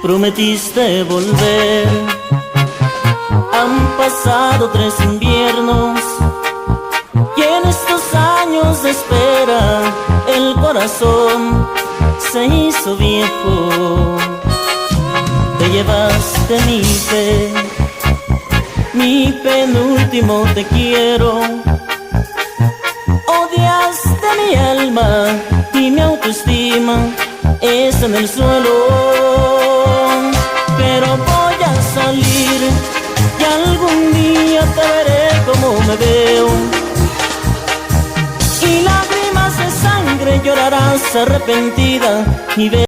Prometiste volver. Han pasado 3 inviernos y en estos años de espera el corazón se hizo viejo. Te llevaste mi fe, mi penúltimo te quiero. Odiaste mi alma y mi autoestima está en el suelo. Pero voy a salir y algún día te veré como me veo. Y lágrimas de sangre llorarás arrepentida y